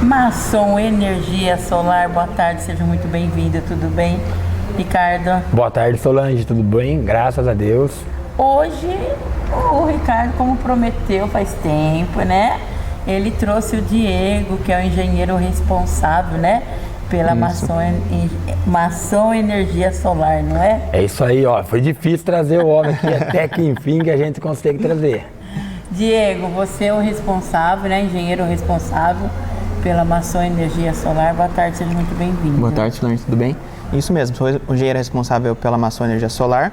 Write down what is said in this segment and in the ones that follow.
Maçom Energia Solar, boa tarde, seja muito bem-vindo, tudo bem, Ricardo? Boa tarde, Solange, tudo bem? Graças a Deus. Hoje, o Ricardo, como prometeu faz tempo, né? Ele trouxe o Diego, que é o engenheiro responsável, né? Pela Maçom Energia Solar, não é? É isso aí, ó. Foi difícil trazer o homem aqui, até que enfim que a gente consegue trazer. Diego, você é o responsável, né? Engenheiro responsável pela Maçom Energia Solar. Boa tarde, seja muito bem-vindo. Boa tarde, Solange, tudo bem? Isso mesmo, sou o engenheiro responsável pela Maçom Energia Solar,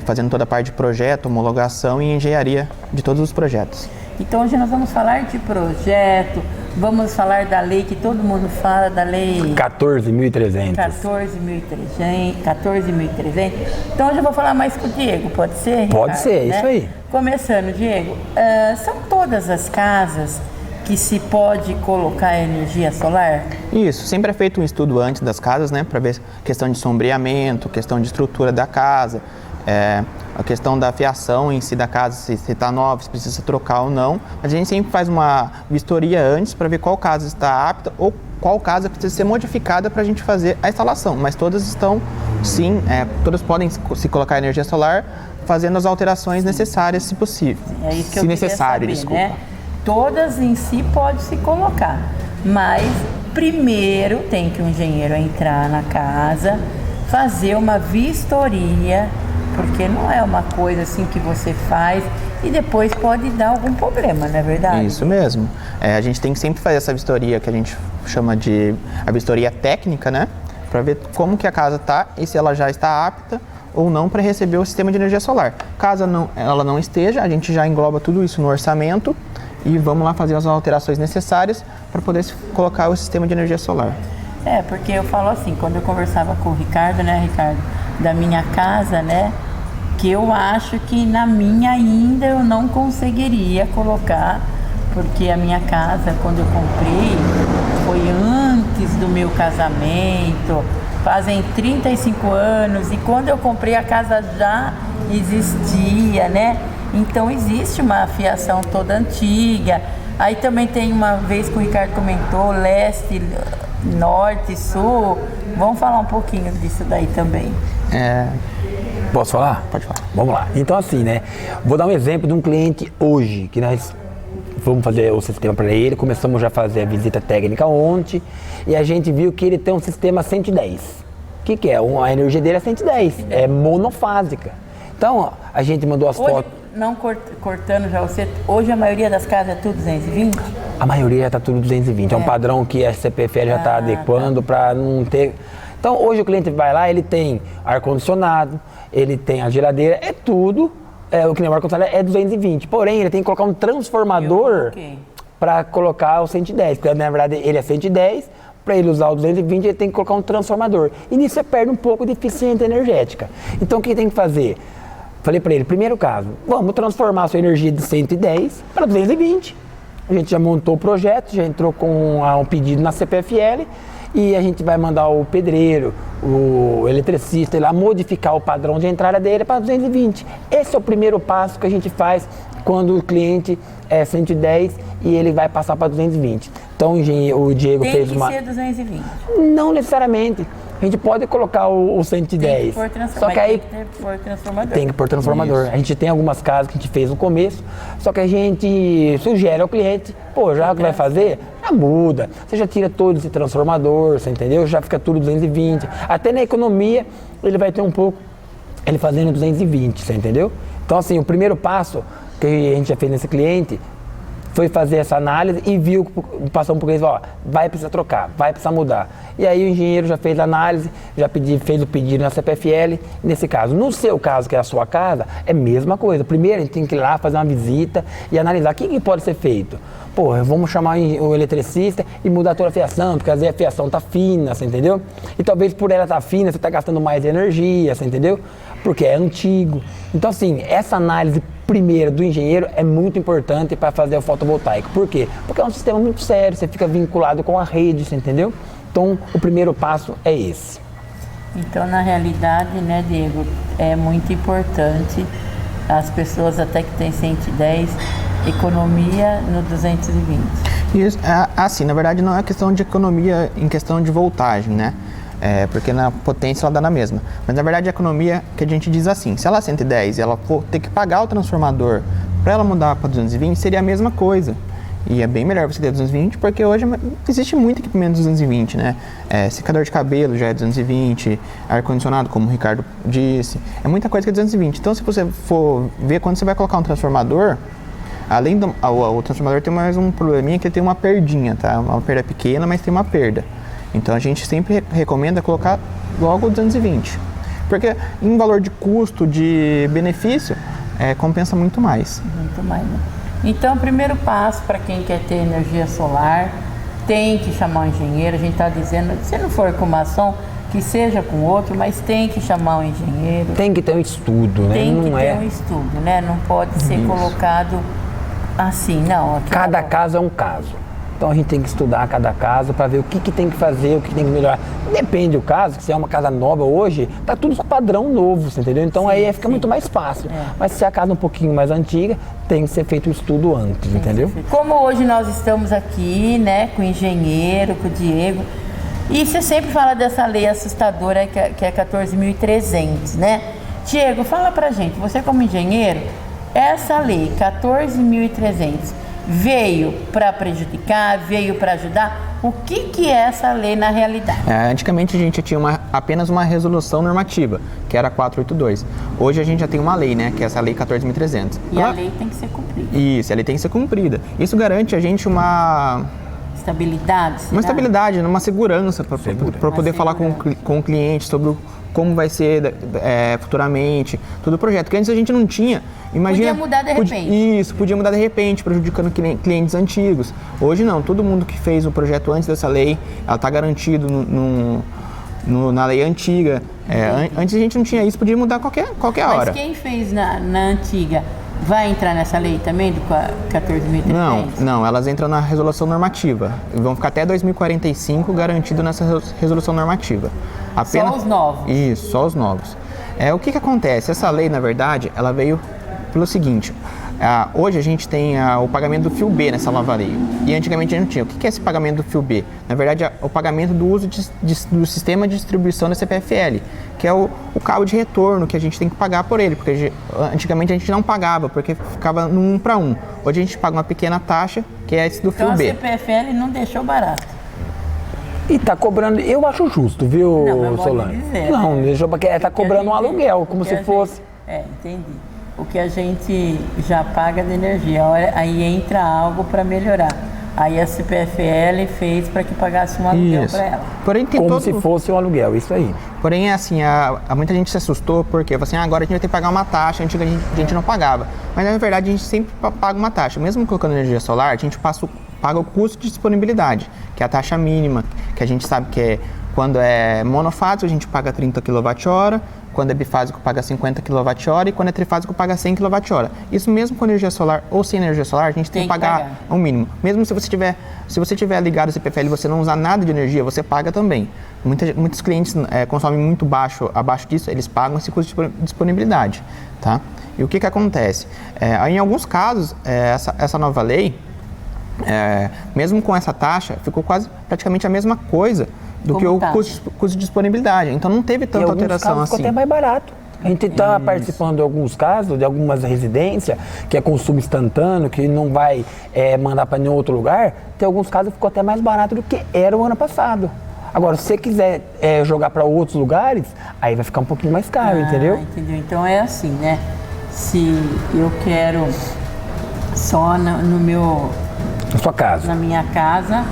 fazendo toda a parte de projeto, homologação e engenharia de todos os projetos. Então hoje nós vamos falar de projeto, vamos falar da lei que todo mundo fala, da lei 14.300. 14.300. Então hoje eu vou falar mais com o Diego, pode ser, Ricardo? Pode ser, né? Isso aí. Começando, Diego, são todas as casas que se pode colocar energia solar? Isso, sempre é feito um estudo antes das casas, né, para ver questão de sombreamento, questão de estrutura da casa, a questão da fiação em si da casa, se está nova, se precisa trocar ou não. A gente sempre faz uma vistoria antes para ver qual casa está apta ou qual casa precisa ser modificada para a gente fazer a instalação, mas todas estão, sim, todas podem se colocar energia solar, fazendo as alterações necessárias, se possível. É isso que se eu necessário, saber, desculpa. Né? Todas em si pode se colocar, mas primeiro tem que o engenheiro entrar na casa, fazer uma vistoria, porque não é uma coisa assim que você faz e depois pode dar algum problema, não é verdade? Isso mesmo. A gente tem que sempre fazer essa vistoria que a gente chama de a vistoria técnica, né? Para ver como que a casa está e se ela já está apta ou não para receber o sistema de energia solar. Caso ela não esteja, a gente já engloba tudo isso no orçamento e vamos lá fazer as alterações necessárias para poder colocar o sistema de energia solar. Porque eu falo assim, quando eu conversava com o Ricardo, né, Ricardo, da minha casa, né, que eu acho que na minha ainda eu não conseguiria colocar, porque a minha casa, quando eu comprei, foi antes do meu casamento, fazem 35 anos, e quando eu comprei a casa já existia, né? Então existe uma fiação toda antiga. Aí também tem uma vez que o Ricardo comentou, leste, norte, sul. Vamos falar um pouquinho disso daí também. Posso falar? Pode falar. Vamos lá. Então assim, né? Vou dar um exemplo de um cliente hoje, que nós vamos fazer o sistema para ele. Começamos já a fazer a visita técnica ontem e a gente viu que ele tem um sistema 110. O que é? A energia dele é 110, é monofásica. Então, ó, a gente mandou as fotos. Não cortando já você, hoje a maioria das casas é tudo 220? A maioria já está tudo 220, é um padrão que a CPFL já está adequando para não ter... Então hoje o cliente vai lá, ele tem ar-condicionado, ele tem a geladeira, é tudo, o que nem o ar-condicionado é 220, porém ele tem que colocar um transformador para colocar o 110, porque na verdade ele é 110, para ele usar o 220 ele tem que colocar um transformador, e nisso você perde um pouco de eficiência energética. Então o que tem que fazer? Falei para ele, primeiro caso, vamos transformar a sua energia de 110 para 220. A gente já montou o projeto, já entrou com um pedido na CPFL e a gente vai mandar o pedreiro, o eletricista ir lá modificar o padrão de entrada dele para 220. Esse é o primeiro passo que a gente faz quando o cliente é 110 e ele vai passar para 220. Então o Diego fez uma... Tem que ser 220? Não necessariamente. A gente pode colocar o 110. Só que aí tem que pôr transformador. Tem que pôr transformador. A gente tem algumas casas que a gente fez no começo, só que a gente sugere ao cliente, já que vai fazer, já muda. Você já tira todo esse transformador, você entendeu? Já fica tudo 220. Até na economia, ele vai ter um pouco, ele fazendo 220, você entendeu? Então assim, o primeiro passo que a gente já fez nesse cliente foi fazer essa análise e viu, passou um pouquinho e falou, vai precisar trocar, vai precisar mudar. E aí o engenheiro já fez a análise, fez o pedido na CPFL, nesse caso. No seu caso, que é a sua casa, é a mesma coisa. Primeiro a gente tem que ir lá fazer uma visita e analisar o que pode ser feito. Vamos chamar o eletricista e mudar toda a fiação, porque às vezes a fiação tá fina, você entendeu? E talvez por ela tá fina, você tá gastando mais energia, você entendeu? Porque é antigo. Então assim, essa análise primeiro do engenheiro é muito importante para fazer o fotovoltaico. Por quê? Porque é um sistema muito sério, você fica vinculado com a rede, você entendeu? Então, o primeiro passo é esse. Então, na realidade, né, Diego, é muito importante as pessoas até que têm 110, economia no 220. Isso, assim, na verdade não é questão de economia em questão de voltagem, né? Porque na potência ela dá na mesma. Mas na verdade a economia que a gente diz assim, se ela é 110 e ela for ter que pagar o transformador para ela mudar para 220, seria a mesma coisa. E é bem melhor você ter 220, porque hoje existe muito equipamento 220, né? Secador de cabelo já é 220, ar-condicionado, como o Ricardo disse, é muita coisa que é 220. Então, se você for ver, quando você vai colocar um transformador, além do o transformador tem mais um probleminha, que ele tem uma perdinha, tá? Uma perda pequena, mas tem uma perda. Então, a gente sempre recomenda colocar logo o 220, porque em valor de custo, de benefício, compensa muito mais. Muito mais, né? Então, o primeiro passo para quem quer ter energia solar, tem que chamar um engenheiro. A gente está dizendo, se não for com uma ação, que seja com outro, mas tem que chamar um engenheiro. Tem que ter um estudo, né? Tem que ter um estudo, né? Não pode ser colocado assim, não. Cada caso é um caso. Então a gente tem que estudar cada caso para ver o que tem que fazer, o que tem que melhorar. Depende do caso, que se é uma casa nova hoje, tá tudo com padrão novo, você entendeu? Então aí fica muito mais fácil. Mas se é a casa um pouquinho mais antiga, tem que ser feito o estudo antes, entendeu? Como hoje nós estamos aqui, né, com o engenheiro, com o Diego, e você sempre fala dessa lei assustadora que é 14.300, né? Diego, fala pra gente, você como engenheiro, essa lei 14.300 veio para prejudicar, veio para ajudar? O que é essa lei na realidade? Antigamente a gente tinha apenas uma resolução normativa, que era 482. Hoje a gente já tem uma lei, né, que é essa lei 14.300. E a lei tem que ser cumprida. Isso, a lei tem que ser cumprida. Isso garante a gente uma estabilidade, uma estabilidade, uma segurança para poder falar com o cliente sobre como vai ser futuramente, todo o projeto. Que antes a gente não tinha. Imagina, podia mudar de repente. Isso, podia mudar de repente, prejudicando clientes antigos. Hoje não, todo mundo que fez o projeto antes dessa lei, ela está garantido na lei antiga. Antes a gente não tinha isso, podia mudar qualquer hora. Mas quem fez na antiga vai entrar nessa lei também do 14.300? Não, elas entram na resolução normativa. Vão ficar até 2045 garantido nessa resolução normativa. Só os novos? Isso, só os novos. O que acontece? Essa lei, na verdade, ela veio pelo seguinte. Hoje a gente tem o pagamento do fio B nessa nova lei. E antigamente a gente não tinha. O que é esse pagamento do fio B? Na verdade, é o pagamento do uso do sistema de distribuição da CPFL, que é o cabo de retorno que a gente tem que pagar por ele, porque antigamente a gente não pagava, porque ficava no 1 para 1. Hoje a gente paga uma pequena taxa, que é esse do fio B. Então a CPFL não deixou barato. E tá cobrando, eu acho justo, viu, Solange? Não, deixou porque tá cobrando um aluguel, como se fosse. Entendi. O que a gente já paga de energia, aí entra algo para melhorar. Aí a CPFL fez para que pagasse um aluguel para ela. Porém, como se fosse um aluguel, isso aí. Porém, assim, muita gente se assustou porque falou assim, agora a gente vai ter que pagar uma taxa, antiga a gente não pagava. Mas na verdade a gente sempre paga uma taxa. Mesmo colocando energia solar, a gente paga o custo de disponibilidade, que é a taxa mínima, que a gente sabe que quando é monofásico a gente paga 30 kWh, quando é bifásico paga 50 kWh e quando é trifásico paga 100 kWh. Isso mesmo com energia solar ou sem energia solar, a gente tem que pagar o mínimo. Mesmo se você tiver ligado ao CPFL e você não usar nada de energia, você paga também. Muitos clientes consomem muito abaixo disso, eles pagam esse custo de disponibilidade, tá? E o que acontece? Em alguns casos, essa nova lei, mesmo com essa taxa, ficou praticamente a mesma coisa do que o custo de disponibilidade. Então não teve tanta alteração assim. Ficou até mais barato. A gente está participando de alguns casos, de algumas residências, que é consumo instantâneo, que não vai mandar para nenhum outro lugar. Tem alguns casos que ficou até mais barato do que era o ano passado. Agora, se você quiser jogar para outros lugares, aí vai ficar um pouquinho mais caro, entendeu? Entendeu? Então é assim, né? Se eu quero só na sua casa. Na minha casa,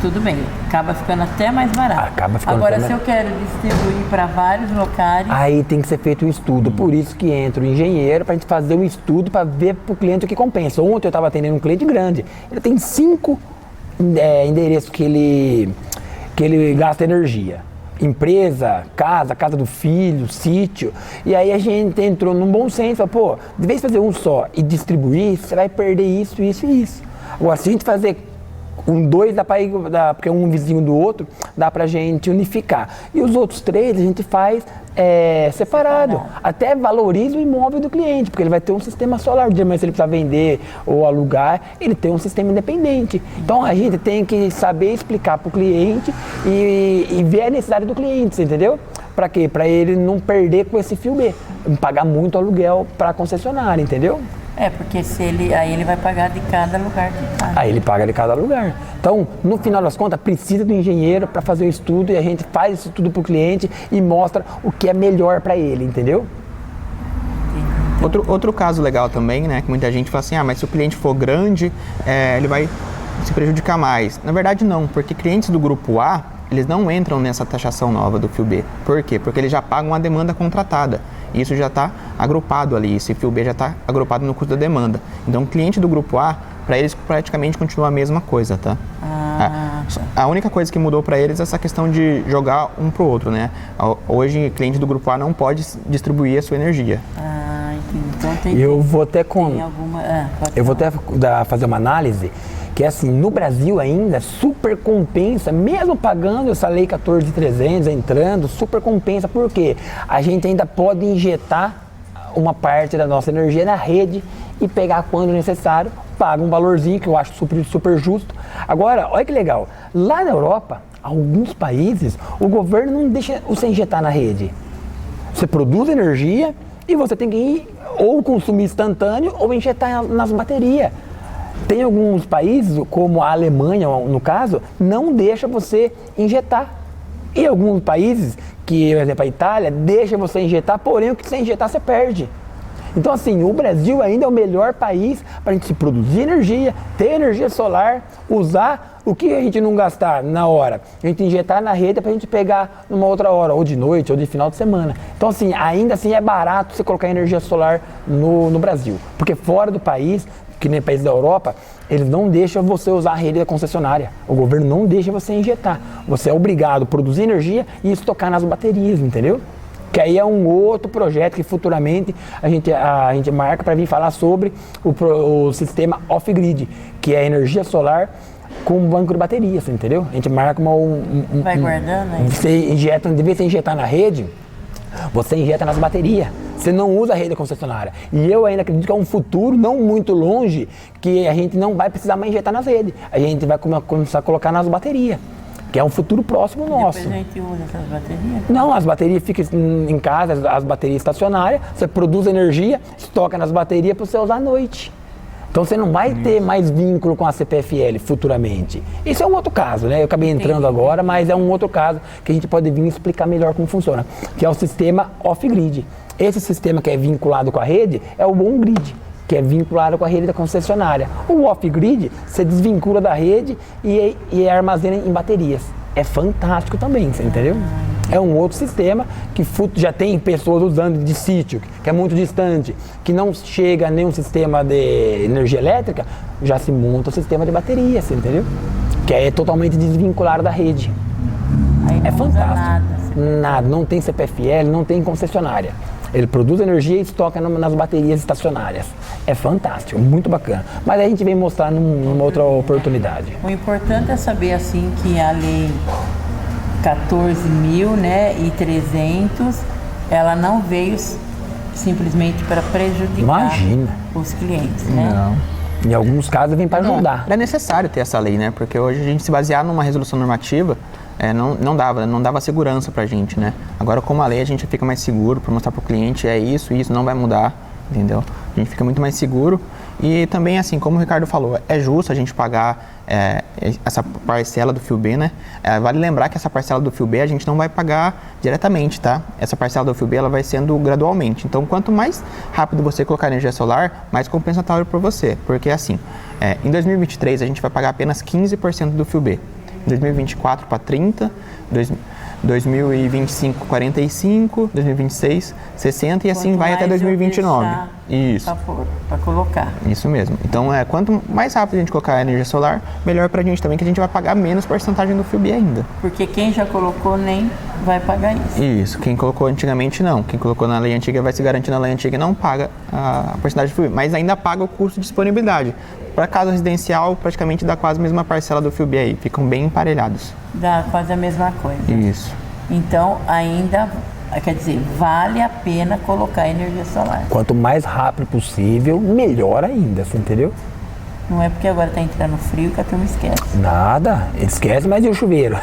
tudo bem, acaba ficando até mais barato. Agora, se eu quero distribuir para vários locais... Aí tem que ser feito um estudo, por isso que entra o engenheiro, para a gente fazer um estudo para ver para o cliente o que compensa. Ontem eu estava atendendo um cliente grande, ele tem 5 endereços que ele gasta energia. Empresa, casa do filho, sítio. E aí a gente entrou num bom senso, falou, de vez de fazer um só e distribuir, você vai perder isso, isso e isso. Agora, se a gente fazer Dois dá para ir, porque um vizinho do outro, dá pra gente unificar. E os outros 3 a gente faz separado. Até valoriza o imóvel do cliente, porque ele vai ter um sistema solar. Mas se ele precisar vender ou alugar, ele tem um sistema independente. Então a gente tem que saber explicar para o cliente e ver a necessidade do cliente, você entendeu? Para quê? Para ele não perder com esse fio B, pagar muito aluguel para a concessionária, entendeu? Porque aí ele vai pagar de cada lugar que tá. Aí ele paga de cada lugar. Então, no final das contas, precisa do engenheiro para fazer o estudo e a gente faz esse estudo para o cliente e mostra o que é melhor para ele, entendeu? Outro caso legal também, né, que muita gente fala assim, mas se o cliente for grande, ele vai se prejudicar mais. Na verdade não, porque clientes do grupo A, eles não entram nessa taxação nova do fio B. Por quê? Porque eles já pagam a demanda contratada. Isso já está agrupado ali, esse fio B já está agrupado no custo da demanda. Então, o cliente do grupo A, para eles praticamente continua a mesma coisa, tá? A única coisa que mudou para eles é essa questão de jogar um para o outro, né? Hoje, o cliente do grupo A não pode distribuir a sua energia. Então tem eu vou até fazer uma análise que é assim, no Brasil ainda super compensa, mesmo pagando essa lei 14.300, entrando, super compensa, porque a gente ainda pode injetar uma parte da nossa energia na rede e pegar quando necessário, paga um valorzinho que eu acho super justo. Agora, olha que legal, lá na Europa, alguns países, o governo não deixa você injetar na rede. Você produz energia e você tem que ir ou consumir instantâneo ou injetar nas baterias. Tem alguns países, como a Alemanha, no caso, não deixa você injetar. E alguns países, que, por exemplo, a Itália, deixa você injetar, porém o que você injetar você perde. Então, assim, o Brasil ainda é o melhor país para a gente produzir energia, ter energia solar, usar o que a gente não gastar na hora, a gente injetar na rede para a gente pegar numa outra hora, ou de noite, ou de final de semana. Então, assim, ainda assim é barato você colocar energia solar no Brasil, porque fora do país, que nem países da Europa, eles não deixam você usar a rede da concessionária. O governo não deixa você injetar. Você é obrigado a produzir energia e estocar nas baterias, entendeu? Que aí é um outro projeto que futuramente a gente marca para vir falar sobre o sistema off-grid, que é energia solar com um banco de baterias, entendeu? A gente marca vai guardando aí. Você injeta, em vez de você injetar na rede, você injeta nas baterias. Você não usa a rede concessionária. E eu ainda acredito que é um futuro não muito longe que a gente não vai precisar mais injetar nas redes. A gente vai começar a colocar nas baterias, que é um futuro próximo nosso. Depois a gente usa essas baterias? Não, as baterias ficam em casa, as baterias estacionárias, você produz energia, estoca nas baterias para você usar à noite. Então você não vai ter mais vínculo com a CPFL futuramente. Isso é um outro caso, né? Eu acabei entrando agora, mas é um outro caso que a gente pode vir explicar melhor como funciona, que é o sistema off-grid. Esse sistema que é vinculado com a rede é o on-grid, que é vinculado com a rede da concessionária. O off-grid, você desvincula da rede e armazena em baterias. É fantástico também, você entendeu? É um outro sistema que já tem pessoas usando de sítio, que é muito distante, que não chega a nenhum sistema de energia elétrica, já se monta o sistema de bateria, você entendeu? Que é totalmente desvinculado da rede. Aí não É fantástico. Nada. Não tem CPFL, não tem concessionária. Ele produz energia e estoca nas baterias estacionárias. É fantástico, muito bacana. Mas a gente vem mostrar numa outra oportunidade. O importante é saber assim que a lei 14.000, né, e 300, ela não veio simplesmente para prejudicar os clientes, né? Não. Em alguns casos vem para ajudar. É necessário ter essa lei, né? Porque hoje a gente se basear numa resolução normativa não dava segurança pra gente, né? Agora, com a lei, a gente fica mais seguro para mostrar pro cliente isso não vai mudar, entendeu? A gente fica muito mais seguro e também, assim, como o Ricardo falou, é justo a gente pagar essa parcela do fio B, né? Vale lembrar que essa parcela do fio B a gente não vai pagar diretamente, tá? Essa parcela do fio B, ela vai sendo gradualmente. Então, quanto mais rápido você colocar energia solar, mais compensatório para você. Porque, assim, em 2023 a gente vai pagar apenas 15% do fio B. Em 2024 para 30%, 2025, 45, 2026, 60 e assim Quanto vai até mais eu 2029. deixar Isso. Para colocar. Isso mesmo. Então, quanto mais rápido a gente colocar a energia solar, melhor pra gente também, que a gente vai pagar menos porcentagem do FIB ainda. Porque quem já colocou nem vai pagar isso. Isso. Quem colocou antigamente, não. Quem colocou na lei antiga vai se garantir na lei antiga e não paga a porcentagem do FIB, mas ainda paga o custo de disponibilidade. Para casa residencial, praticamente dá quase a mesma parcela do FIB aí. Ficam bem emparelhados. Dá quase a mesma coisa. Isso. Então, ainda, quer dizer, vale a pena colocar energia solar. Quanto mais rápido possível, melhor ainda, você entendeu? Não é porque agora está entrando frio que a turma esquece. Nada, esquece, mas e o chuveiro?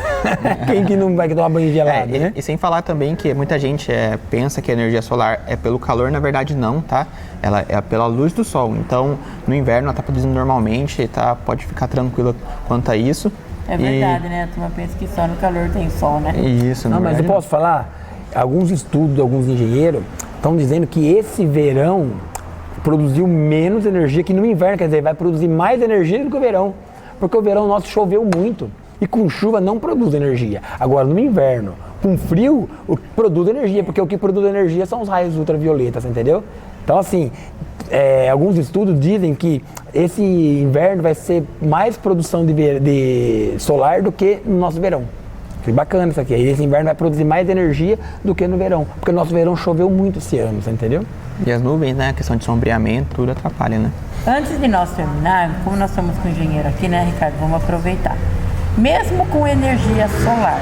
Quem que não vai tomar banho gelado, né? E sem falar também que muita gente pensa que a energia solar é pelo calor, na verdade não, tá? Ela é pela luz do sol. Então, no inverno ela está produzindo normalmente, tá? Pode ficar tranquila quanto a isso. É verdade, né? A turma pensa que só no calor tem sol, né? Isso, Não, mas eu posso falar? Alguns estudos, alguns engenheiros estão dizendo que esse verão produziu menos energia que no inverno, quer dizer, vai produzir mais energia do que o verão. Porque o verão nosso choveu muito e com chuva não produz energia. Agora, no inverno, com frio, produz energia, porque o que produz energia são os raios ultravioletas, entendeu? Então, assim, alguns estudos dizem que esse inverno vai ser mais produção de solar do que no nosso verão. Que bacana isso aqui. Aí esse inverno vai produzir mais energia do que no verão, porque o nosso verão choveu muito esse ano, você entendeu? E as nuvens, né? A questão de sombreamento, tudo atrapalha, né? Antes de nós terminar, como nós estamos com o engenheiro aqui, né, Ricardo? Vamos aproveitar. Mesmo com energia solar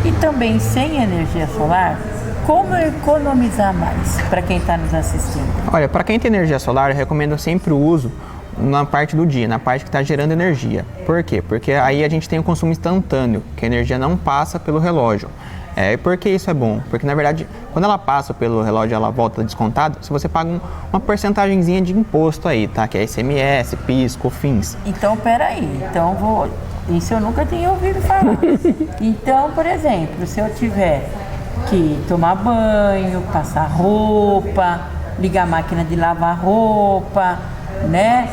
e também sem energia solar, como economizar mais para quem está nos assistindo? Olha, para quem tem energia solar, eu recomendo sempre o uso na parte do dia, na parte que está gerando energia. Por quê? Porque aí a gente tem o consumo instantâneo, que a energia não passa pelo relógio. E por que isso é bom? Porque, na verdade, quando ela passa pelo relógio, ela volta descontada, se você paga uma porcentagemzinha de imposto aí, tá? Que é ICMS, PIS, COFINS. Então, peraí. Isso eu nunca tinha ouvido falar. Então, por exemplo, se eu tiver que tomar banho, passar roupa, ligar a máquina de lavar roupa, né?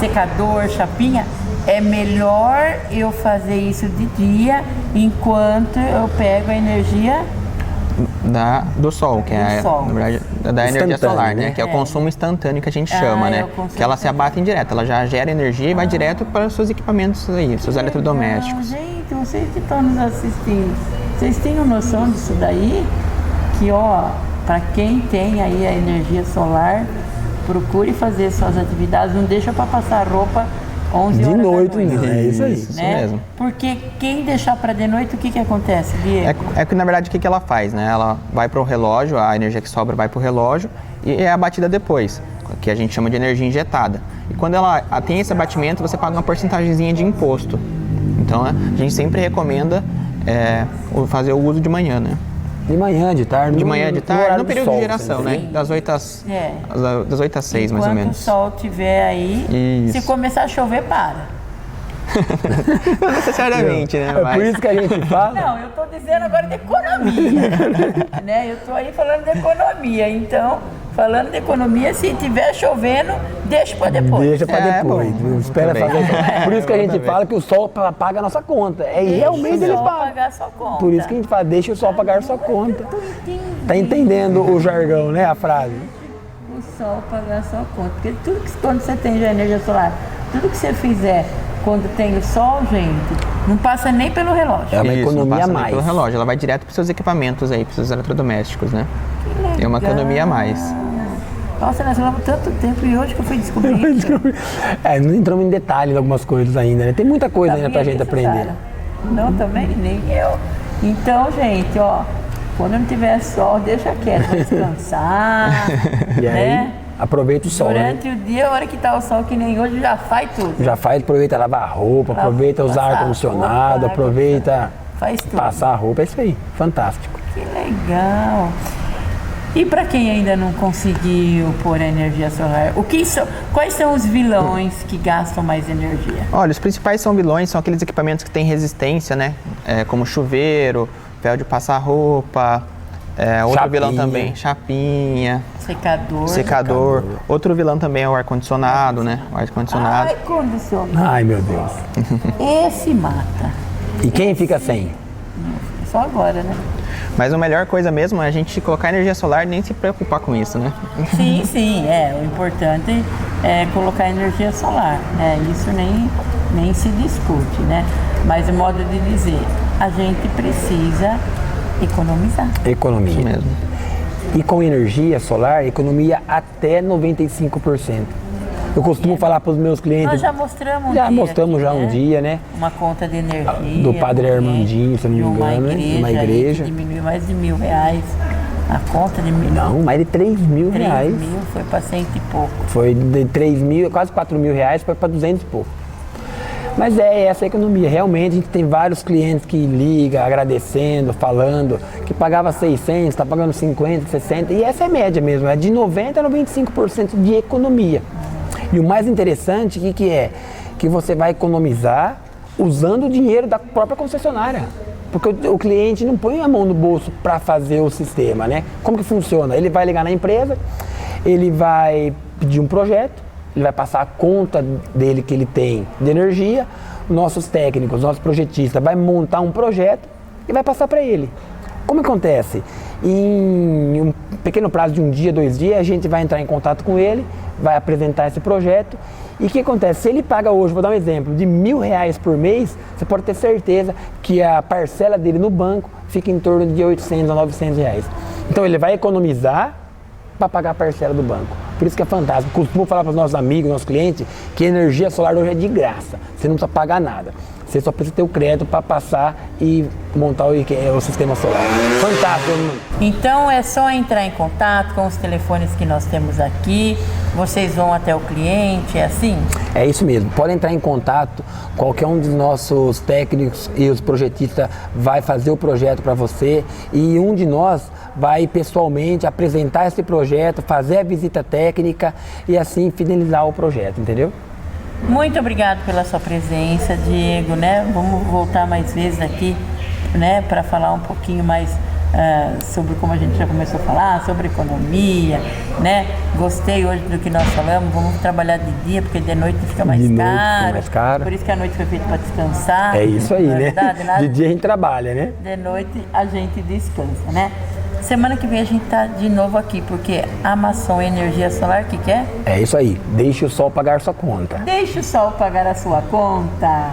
Secador, chapinha, é melhor eu fazer isso de dia enquanto eu pego a energia do sol, que é sol. Na verdade, da energia solar, né? Que é o É. consumo instantâneo que a gente chama, né? o consumo Que ela se abate em direto, ela já gera energia e vai direto para os seus equipamentos aí, seus eletrodomésticos. Gente, vocês que estão nos assistindo, vocês têm noção disso daí? Que, ó, para quem tem aí a energia solar, procure fazer suas atividades, não deixa para passar roupa 11 De horas noite, da noite. não, é isso aí. Isso Né? mesmo. Porque quem deixar para de noite, o que acontece, Diego? É que na verdade o que ela faz, né? Ela vai para o relógio, a energia que sobra vai para o relógio e é abatida depois, que a gente chama de energia injetada. E quando ela tem esse abatimento, você paga uma porcentagemzinha de imposto. Então, né, a gente sempre recomenda fazer o uso de manhã, né? De manhã, de tarde. De manhã, de tarde, horário no do período sol, de geração, você né? entendeu? Das 8 às 6, mais ou Enquanto menos. o sol estiver aí, Isso. se começar a chover, para. Não necessariamente, né? É por Mas isso que a gente fala. Não, eu estou dizendo agora de economia, né? Eu estou aí falando de economia, então, falando de economia, se estiver chovendo, deixa para depois. Deixa pra depois, bom. viu? Espera Também. fazer. Por isso que a gente Também. fala que o sol paga a nossa conta. E realmente Deixa ele o sol paga. pagar sua conta. Por isso que a gente fala, deixa o sol pagar a sua conta. Entendi. Tá entendendo o jargão, né? A frase. O sol pagar sua conta. Porque tudo que quando você tem já energia solar, tudo que você fizer quando tem o sol, gente, não passa nem pelo relógio. É uma Isso, economia não passa a nem mais. pelo relógio, ela vai direto para os seus equipamentos aí, para os seus eletrodomésticos, né? É uma economia a mais. Nossa, nós falamos tanto tempo e hoje que eu fui descobrir isso. Não entramos em detalhes de algumas coisas ainda, né? Tem muita coisa ainda pra gente aprender. Não, também nem eu. Então, gente, ó, quando não tiver sol, deixa quieto, vai descansar, E aí, né? aproveita o sol, né? Durante o dia, a hora que tá o sol, que nem hoje, já faz tudo. Já faz, aproveita lavar a roupa, aproveita usar Passar ar-condicionado, roupa, aproveita Faz tudo. passar a roupa, é isso aí, fantástico. Que legal. E para quem ainda não conseguiu pôr a energia solar, quais são os vilões que gastam mais energia? Olha, os principais vilões são aqueles equipamentos que têm resistência, né? Como chuveiro, véu de passar roupa, outro Chapinha. vilão também, chapinha, Secador. Outro vilão também é o ar-condicionado, né? O ar-condicionado. Ar-condicionado. Ai, meu Deus. Esse mata. E quem fica sem? só agora, né? Mas a melhor coisa mesmo é a gente colocar energia solar e nem se preocupar com isso, né? Sim, sim, o importante é colocar energia solar, né? Isso nem se discute, né? Mas o modo de dizer, a gente precisa economizar. Economia. Isso mesmo. E com energia solar, economia até 95%. Eu costumo falar para os meus clientes. Nós já mostramos um já dia mostramos aqui, já um dia, né? Uma conta de energia. Do Padre Armandinho, se eu não me engano, né? Uma igreja. Que diminuiu mais de R$1.000. A conta diminuiu. Não, mais de R$3.000. 3.000 foi para 100 e pouco. Foi de 3.000, quase R$4.000, foi para 200 e pouco. Mas é essa a economia. Realmente a gente tem vários clientes que ligam agradecendo, falando que pagava 600, está pagando 50, 60. E essa é a média mesmo, é de 90% a 95% de economia. E o mais interessante, o que é? Que você vai economizar usando o dinheiro da própria concessionária. Porque o cliente não põe a mão no bolso para fazer o sistema, né? Como que funciona? Ele vai ligar na empresa, ele vai pedir um projeto, ele vai passar a conta dele que ele tem de energia, nossos técnicos, nossos projetistas vai montar um projeto e vai passar para ele. Como acontece? Em um pequeno prazo de um dia, 2 dias, a gente vai entrar em contato com ele, vai apresentar esse projeto. E o que acontece? Se ele paga hoje, vou dar um exemplo, de R$1.000 por mês, você pode ter certeza que a parcela dele no banco fica em torno de R$800 a R$900. Então ele vai economizar para pagar a parcela do banco. Por isso que é fantástico. Costumo falar para os nossos amigos, nossos clientes, que a energia solar hoje é de graça. Você não precisa pagar nada. Você só precisa ter o crédito para passar e montar o sistema solar. Fantástico. Então é só entrar em contato com os telefones que nós temos aqui. Vocês vão até o cliente, é assim? É isso mesmo. Pode entrar em contato. Qualquer um dos nossos técnicos e os projetistas vai fazer o projeto para você. E um de nós vai pessoalmente apresentar esse projeto, fazer a visita técnica e assim finalizar o projeto, entendeu? Muito obrigado pela sua presença, Diego, né? Vamos voltar mais vezes aqui, né, para falar um pouquinho mais sobre como a gente já começou a falar, sobre economia, né? Gostei hoje do que nós falamos, vamos trabalhar de dia, porque de noite fica mais caro. Por isso que a noite foi feita para descansar. É isso aí, né? Verdade, né? De dia a gente trabalha, né? De noite a gente descansa, né? Semana que vem a gente tá de novo aqui, porque a Maçom Energia Solar, o que é? É isso aí, deixe o sol pagar sua conta. Deixe o sol pagar a sua conta.